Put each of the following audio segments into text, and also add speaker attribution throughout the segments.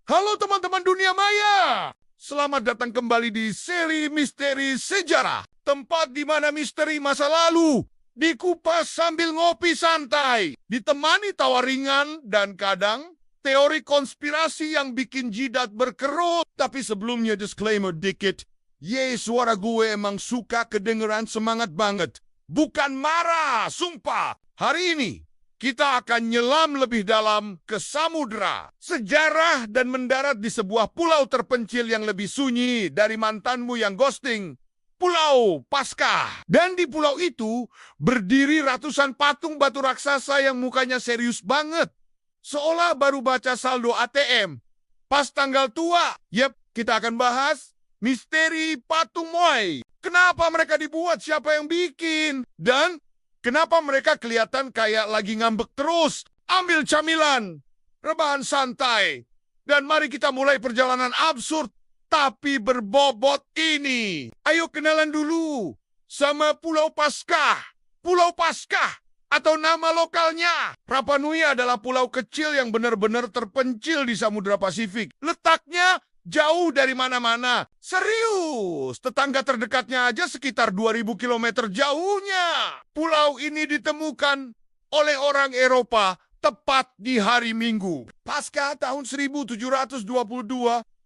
Speaker 1: Halo teman-teman dunia maya. Selamat datang kembali di seri Misteri Sejarah. Tempat di mana misteri masa lalu dikupas sambil ngopi santai. Ditemani tawa ringan dan kadang teori konspirasi yang bikin jidat berkerut. Tapi sebelumnya disclaimer dikit. Suara gue emang suka kedengeran semangat banget. Bukan marah, sumpah. Hari ini kita akan nyelam lebih dalam ke samudera, sejarah, dan mendarat di sebuah pulau terpencil yang lebih sunyi dari mantanmu yang ghosting. Pulau Paskah. Dan di pulau itu berdiri ratusan patung batu raksasa yang mukanya serius banget. Seolah baru baca saldo ATM. Pas tanggal tua. Yep, kita akan bahas misteri patung Moai. Kenapa mereka dibuat, siapa yang bikin, dan kenapa mereka kelihatan kayak lagi ngambek terus? Ambil camilan, rebahan santai, dan mari kita mulai perjalanan absurd tapi berbobot ini. Ayo kenalan dulu sama Pulau Paskah. Pulau Paskah atau nama lokalnya Rapa Nui adalah pulau kecil yang benar-benar terpencil di Samudra Pasifik. Letaknya jauh dari mana-mana. Serius, tetangga terdekatnya aja sekitar 2000 km jauhnya. Pulau ini ditemukan oleh orang Eropa tepat di hari Minggu. Pasca tahun 1722,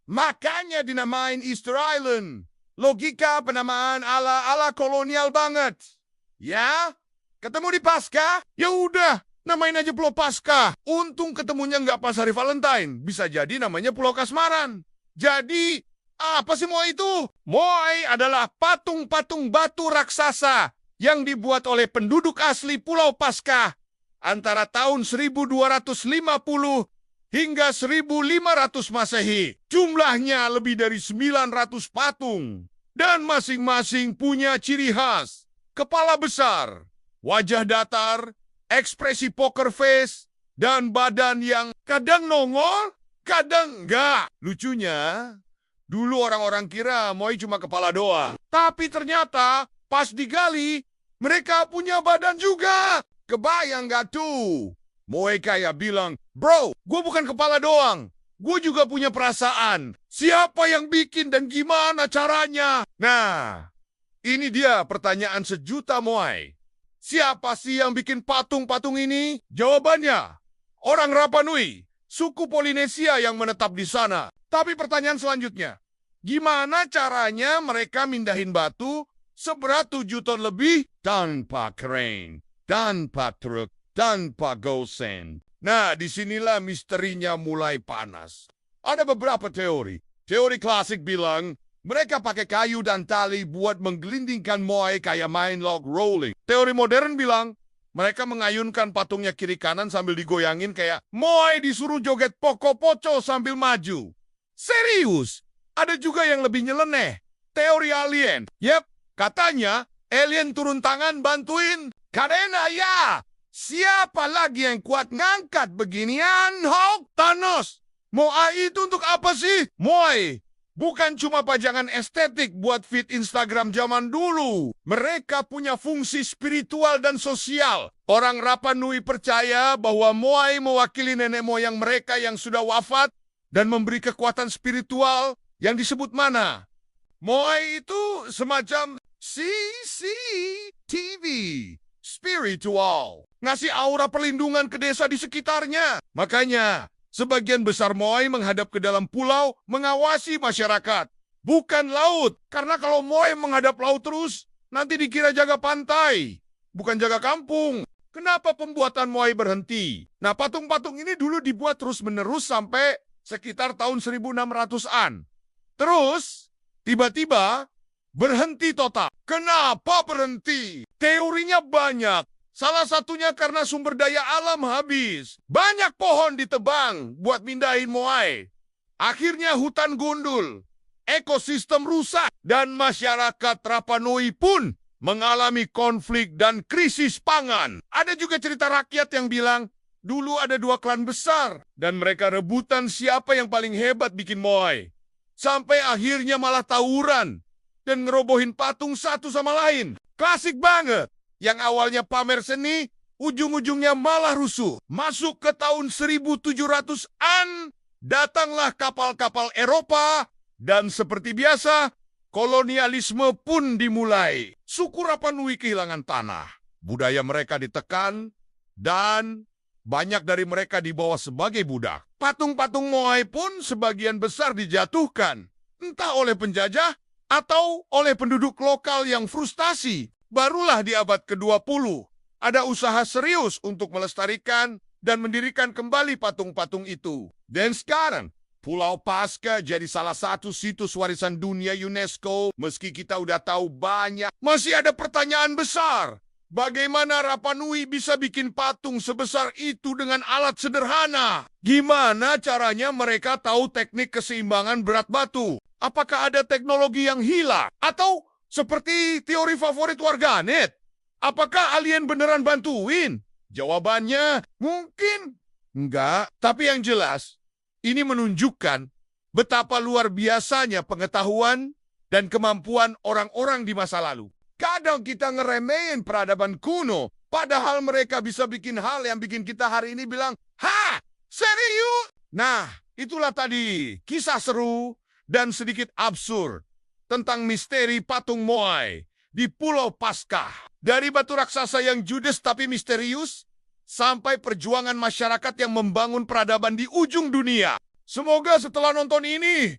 Speaker 1: makanya dinamain Easter Island. Logika penamaan ala kolonial banget. Ya, ketemu di Pasca? Ya udah, namain aja Pulau Paskah. Untung ketemunya nggak pas hari Valentine. Bisa jadi namanya Pulau Kasmaran. Jadi, apa sih Moai itu? Moai adalah patung-patung batu raksasa yang dibuat oleh penduduk asli Pulau Paskah antara tahun 1250 hingga 1500 Masehi. Jumlahnya lebih dari 900 patung. Dan masing-masing punya ciri khas. Kepala besar, wajah datar, ekspresi poker face, dan badan yang kadang nongol, kadang enggak. Lucunya, dulu orang-orang kira Moai cuma kepala doang. Tapi ternyata pas digali, mereka punya badan juga. Kebayang gak tuh? Moai kayak bilang, bro, gue bukan kepala doang. Gue juga punya perasaan. Siapa yang bikin dan gimana caranya? Nah, ini dia pertanyaan sejuta Moai. Siapa sih yang bikin patung-patung ini? Jawabannya, orang Rapa Nui, suku Polinesia yang menetap di sana. Tapi pertanyaan selanjutnya, gimana caranya mereka mindahin batu seberat 7 ton lebih tanpa crane, tanpa truk, tanpa gosen? Nah, disinilah misterinya mulai panas. Ada beberapa teori. Teori klasik bilang mereka pakai kayu dan tali buat menggelindingkan Moai kayak main log rolling. Teori modern bilang mereka mengayunkan patungnya kiri kanan sambil digoyangin kayak Moai disuruh joget poko-poco sambil maju. Serius, ada juga yang lebih nyeleneh. Teori alien. Yep, katanya alien turun tangan bantuin. Karena ya, siapa lagi yang kuat ngangkat beginian? Hulk, Thanos. Moai itu untuk apa sih? Moai bukan cuma pajangan estetik buat feed Instagram zaman dulu. Mereka punya fungsi spiritual dan sosial. Orang Rapa Nui percaya bahwa Moai mewakili nenek moyang mereka yang sudah wafat dan memberi kekuatan spiritual yang disebut mana. Moai itu semacam CCTV, spiritual. Ngasih aura perlindungan ke desa di sekitarnya. Makanya, sebagian besar Moai menghadap ke dalam pulau mengawasi masyarakat. Bukan laut. Karena kalau Moai menghadap laut terus, nanti dikira jaga pantai. Bukan jaga kampung. Kenapa pembuatan Moai berhenti? Nah, patung-patung ini dulu dibuat terus-menerus sampai sekitar tahun 1600-an. Terus, tiba-tiba berhenti total. Kenapa berhenti? Teorinya banyak. Salah satunya karena sumber daya alam habis. Banyak pohon ditebang buat mindahin Moai. Akhirnya hutan gundul, ekosistem rusak, dan masyarakat Rapa Nui pun mengalami konflik dan krisis pangan. Ada juga cerita rakyat yang bilang, dulu ada 2 klan besar, dan mereka rebutan siapa yang paling hebat bikin Moai. Sampai akhirnya malah tawuran, dan ngerobohin patung satu sama lain. Klasik banget. Yang awalnya pamer seni, ujung-ujungnya malah rusuh. Masuk ke tahun 1700-an, datanglah kapal-kapal Eropa, dan seperti biasa, kolonialisme pun dimulai. Suku Rapa Nui kehilangan tanah, budaya mereka ditekan, dan banyak dari mereka dibawa sebagai budak. Patung-patung Moai pun sebagian besar dijatuhkan, entah oleh penjajah atau oleh penduduk lokal yang frustasi. Barulah di abad ke-20, ada usaha serius untuk melestarikan dan mendirikan kembali patung-patung itu. Dan sekarang, Pulau Paskah jadi salah satu situs warisan dunia UNESCO. Meski kita udah tahu banyak, masih ada pertanyaan besar. Bagaimana Rapa Nui bisa bikin patung sebesar itu dengan alat sederhana? Gimana caranya mereka tahu teknik keseimbangan berat batu? Apakah ada teknologi yang hilang? Atau seperti teori favorit warganet? Apakah alien beneran bantuin? Jawabannya mungkin enggak. Tapi yang jelas, ini menunjukkan betapa luar biasanya pengetahuan dan kemampuan orang-orang di masa lalu. Kadang kita ngeremehin peradaban kuno, padahal mereka bisa bikin hal yang bikin kita hari ini bilang, "Hah? Serius?" Nah, itulah tadi kisah seru dan sedikit absurd tentang misteri patung Moai di Pulau Paskah. Dari batu raksasa yang judes tapi misterius, sampai perjuangan masyarakat yang membangun peradaban di ujung dunia. Semoga setelah nonton ini,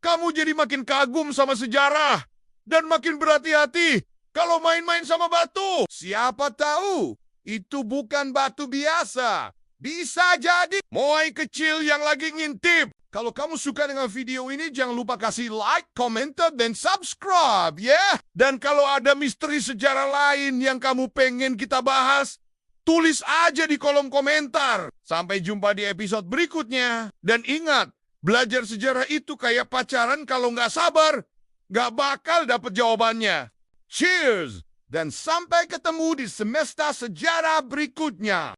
Speaker 1: kamu jadi makin kagum sama sejarah dan makin berhati-hati kalau main-main sama batu. Siapa tahu, itu bukan batu biasa. Bisa jadi Moai kecil yang lagi ngintip. Kalau kamu suka dengan video ini, jangan lupa kasih like, komentar, dan subscribe, ya. Dan kalau ada misteri sejarah lain yang kamu pengen kita bahas, tulis aja di kolom komentar. Sampai jumpa di episode berikutnya. Dan ingat, belajar sejarah itu kayak pacaran, kalau nggak sabar, nggak bakal dapet jawabannya. Cheers! Dan sampai ketemu di semesta sejarah berikutnya.